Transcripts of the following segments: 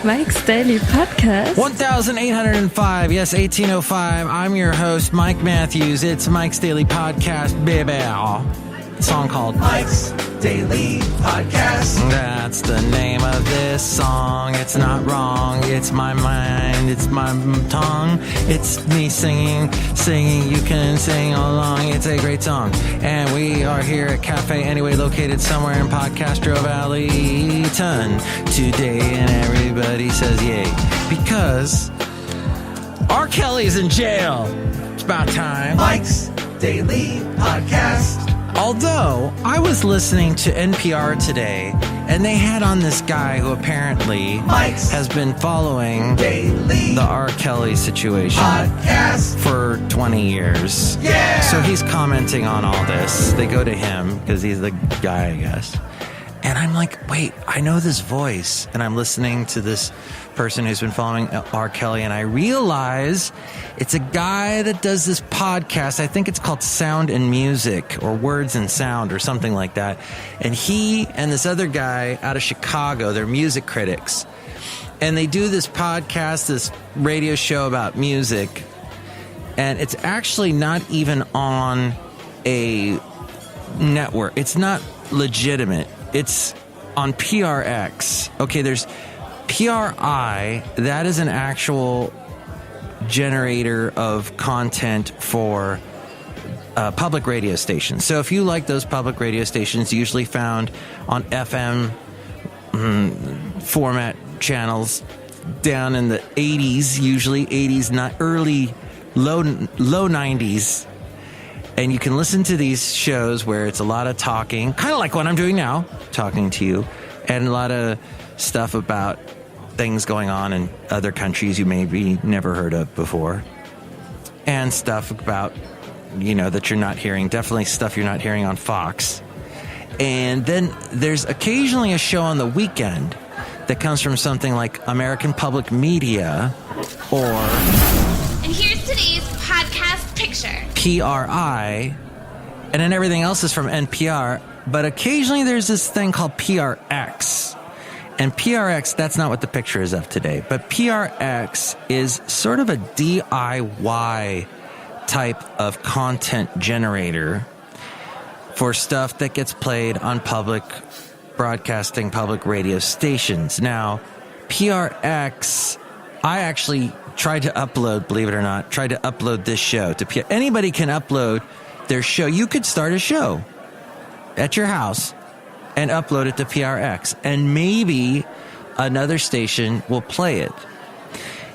Mike's Daily Podcast. 1805, yes, 1805. I'm your host, Mike Matthews. It's Mike's Daily Podcast, baby. A song called Mike's Daily Podcast. That's the name of this song. It's not wrong. It's my mind. It's my tongue. It's me singing. You can sing along. It's a great song. And we are here at Cafe Anyway, located somewhere in Podcastro Valley today. And everybody says yay. Because R. Kelly's in jail. It's about time. Mike's Daily Podcast. Although, I was listening to NPR today, and they had on this guy who apparently Mike's has been following Daily the R. Kelly situation Podcast for 20 years. Yeah! So he's commenting on all this. They go to him, because he's the guy, I guess. And I'm like, wait, I know this voice. And I'm listening to this person who's been following R. Kelly, and I realize it's a guy that does this podcast. I think it's called Sound and Music, or Words and Sound, or something like that. And he and this other guy out of Chicago, they're music critics. And they do this podcast, this radio show about music. And it's actually not even on a network. It's not legitimate. It's on PRX. Okay, there's PRI. That is an actual generator of content for public radio stations. So if you like those public radio stations, usually found on FM format channels down in the 80s, usually 80s, not early, low 90s. And you can listen to these shows where it's a lot of talking, kind of like what I'm doing now, talking to you, and a lot of stuff about things going on in other countries you maybe never heard of before. And stuff about, that you're not hearing, definitely stuff you're not hearing on Fox. And then there's occasionally a show on the weekend that comes from something like American Public Media or... And here's today's podcast picture. PRI, and then everything else is from NPR, but occasionally there's this thing called PRX. And PRX, that's not what the picture is of today, but PRX is sort of a DIY type of content generator for stuff that gets played on public broadcasting, public radio stations. Now, PRX, I actually tried to upload, believe it or not, this show to PRX. Anybody can upload their show. You could start a show at your house and upload it to PRX, and maybe another station will play it.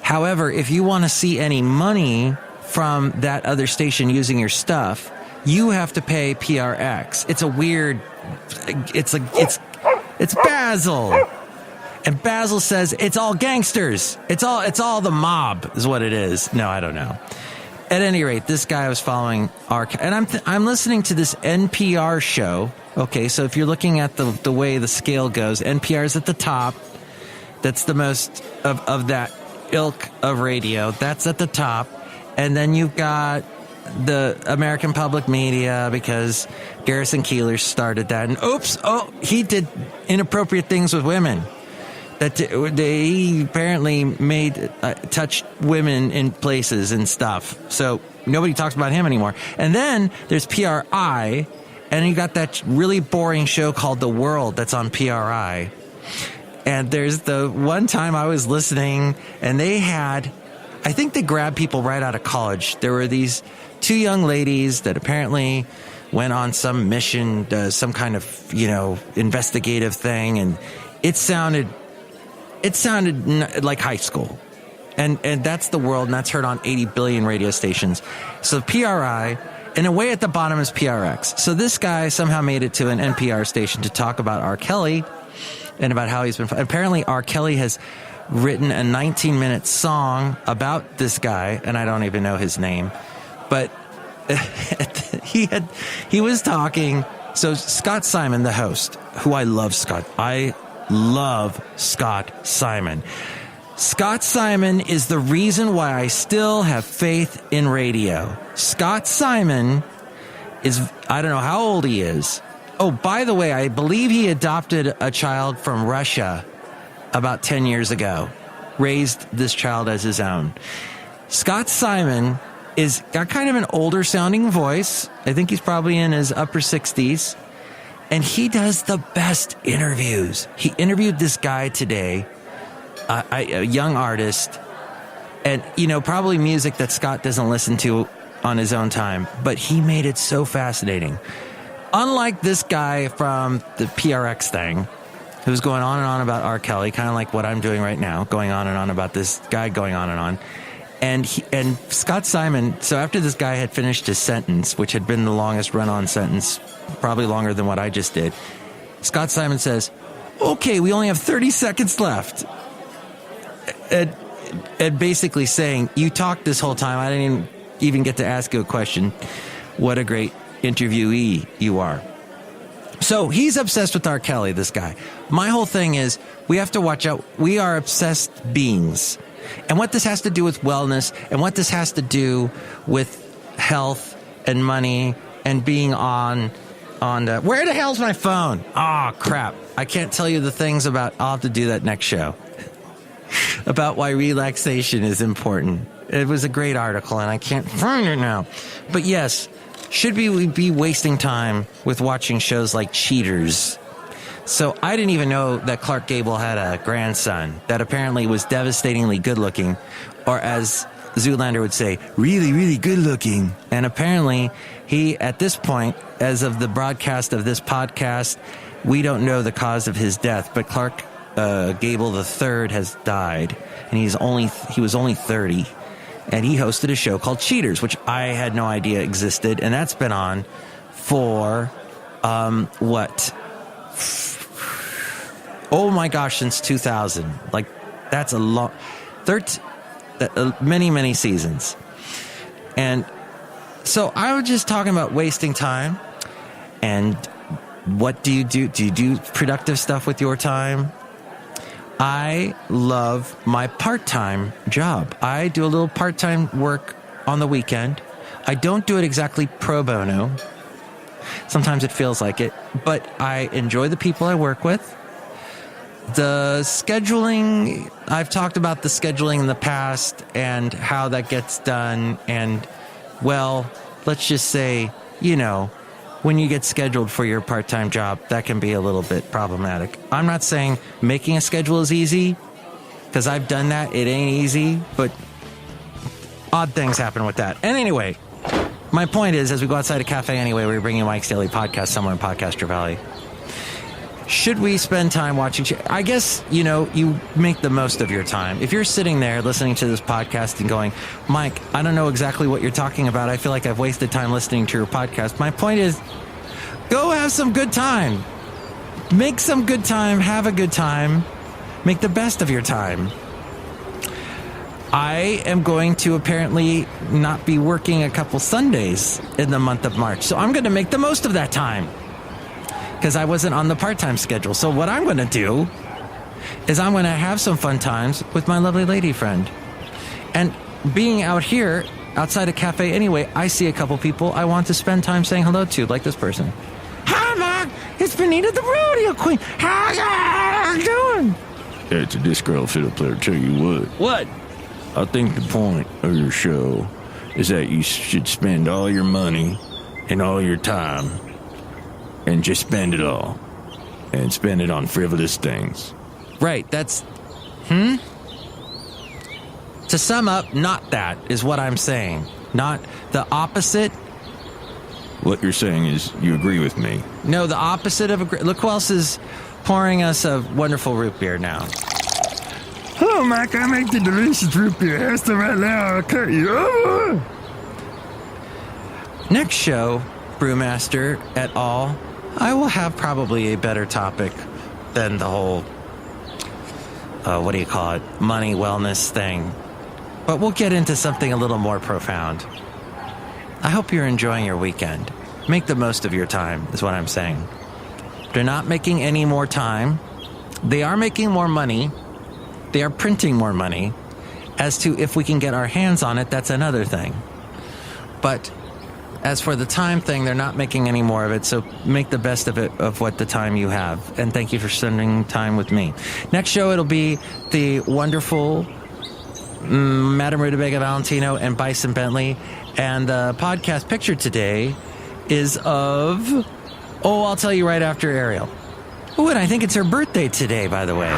However, if you want to see any money from that other station using your stuff, you have to pay PRX. It's a weird, it's Basil. And Basil says it's all gangsters. It's all the mob is what it is. No, I don't know. At any rate, this guy was following and I'm listening to this NPR show. Okay, so if you're looking at the way the scale goes, NPR is at the top. That's the most of that ilk of radio. That's at the top. And then you've got the American Public Media, because Garrison Keillor started that. And he did inappropriate things with women. That they apparently made touched women in places and stuff. So nobody talks about him anymore. And then there's PRI, and you got that really boring show called The World that's on PRI. And there's the one time I was listening, and I think they grabbed people right out of college. There were these two young ladies that apparently went on some mission, some kind of, investigative thing, and it sounded like high school. And that's The World, and that's heard on 80 billion radio stations. So PRI, in a way at the bottom is PRX. So this guy somehow made it to an NPR station to talk about R. Kelly and about how he's been... Apparently R. Kelly has written a 19-minute song about this guy, and I don't even know his name. But he was talking... So Scott Simon, the host, who I love Scott Simon. Scott Simon is the reason why I still have faith in radio. Scott Simon is, I don't know how old he is. Oh, by the way, I believe he adopted a child from Russia about 10 years ago, raised this child as his own. Scott Simon is got kind of an older sounding voice. I think he's probably in his upper 60s. And he does the best interviews. He interviewed this guy today, a young artist, and, probably music that Scott doesn't listen to on his own time, but he made it so fascinating. Unlike this guy from the PRX thing, who's going on and on about R. Kelly, kind of like what I'm doing right now, going on and on about this guy going on and on. And Scott Simon, so after this guy had finished his sentence, which had been the longest run-on sentence, probably longer than what I just did, Scott Simon says, okay, we only have 30 seconds left. And basically saying, you talked this whole time, I didn't even get to ask you a question. What a great interviewee you are. So he's obsessed with R. Kelly, this guy. My whole thing is, we have to watch out. We are obsessed beings. And what this has to do with wellness, and what this has to do with health and money and being on where the hell's my phone? Oh, crap. I can't tell you the things about, I'll have to do that next show, about why relaxation is important. It was a great article, and I can't find it now. But yes, should we be wasting time with watching shows like Cheaters? So I didn't even know that Clark Gable had a grandson that apparently was devastatingly good looking, or as Zoolander would say, really, really good looking. And apparently he, at this point, as of the broadcast of this podcast, we don't know the cause of his death, but Clark Gable III has died, and he was only 30, and he hosted a show called Cheaters, which I had no idea existed, and that's been on for oh my gosh, since 2000. Like, that's a long, many seasons. And so I was just talking about wasting time, and what do you do? Do you do productive stuff with your time? I love my part-time job. I do a little part-time work on the weekend. I don't do it exactly pro bono. Sometimes it feels like it, but I enjoy the people I work with. The scheduling, I've talked about the scheduling in the past and how that gets done. And, well, let's just say, when you get scheduled for your part-time job, that can be a little bit problematic. I'm not saying making a schedule is easy, because I've done that. It ain't easy, but odd things happen with that. And anyway, my point is, as we go outside a cafe anyway, we're bringing Mike's Daily Podcast somewhere in Podcaster Valley. Should we spend time watching? I guess, you make the most of your time. If you're sitting there listening to this podcast and going, Mike, I don't know exactly what you're talking about. I feel like I've wasted time listening to your podcast. My point is, go have some good time. Make some good time. Have a good time. Make the best of your time. I am going to apparently not be working a couple Sundays in the month of March. So I'm going to make the most of that time, because I wasn't on the part-time schedule. So what I'm going to do is I'm going to have some fun times with my lovely lady friend. And being out here, outside a cafe anyway, I see a couple people I want to spend time saying hello to, like this person. Hi, Mark. It's Benita the rodeo queen. How you doing? It's a Disgruntled Fiddle Player. Tell you What? I think the point of your show is that you should spend all your money and all your time and just spend it all. And spend it on frivolous things. Right, that's... To sum up, not that is what I'm saying. Not the opposite. What you're saying is you agree with me. No, the opposite of agree. Look who else is pouring us a wonderful root beer now. Oh, Mike, I make the delicious root beer. So right now, I'll cut you over. Next show, Brewmaster et al., I will have probably a better topic than the whole, money, wellness thing. But we'll get into something a little more profound. I hope you're enjoying your weekend. Make the most of your time, is what I'm saying. They're not making any more time. They are making more money. They are printing more money. As to if we can get our hands on it, that's another thing. But As for the time thing, they're not making any more of it, so make the best of it, of what the time you have. And thank you for spending time with me. Next show, it'll be the wonderful Madame Rootabega, Valentino, and Bison Bentley. And the podcast picture today is of... I'll tell you right after Ariel. Oh, and I think it's her birthday today, by the way.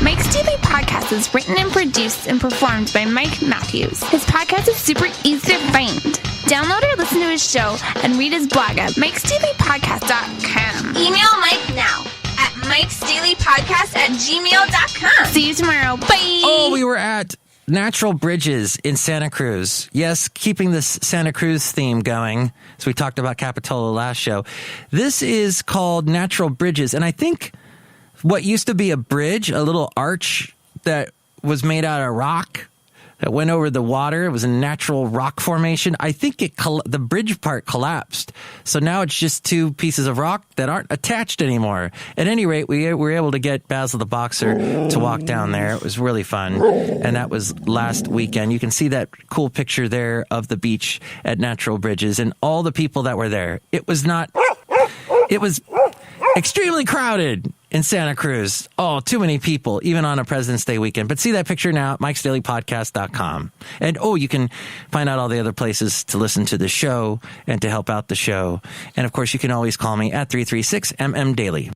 Mike's Daily Podcast is written and produced and performed by Mike Matthews. His podcast is super easy to find. Download or listen to his show and read his blog at MikesDailyPodcast.com. Email Mike now at MikesDailyPodcast@gmail.com. See you tomorrow. Bye. Oh, we were at Natural Bridges in Santa Cruz. Yes, keeping this Santa Cruz theme going. So we talked about Capitola last show. This is called Natural Bridges. And I think what used to be a bridge, a little arch that was made out of rock that went over the water. It was a natural rock formation. I think the bridge part collapsed. So now it's just two pieces of rock that aren't attached anymore. At any rate, we were able to get Basil the Boxer to walk down there. It was really fun. And that was last weekend. You can see that cool picture there of the beach at Natural Bridges and all the people that were there. It was extremely crowded in Santa Cruz. Oh, too many people, even on a President's Day weekend. But see that picture now at MikesDailyPodcast.com. And you can find out all the other places to listen to the show and to help out the show. And of course, you can always call me at 336-MM Daily.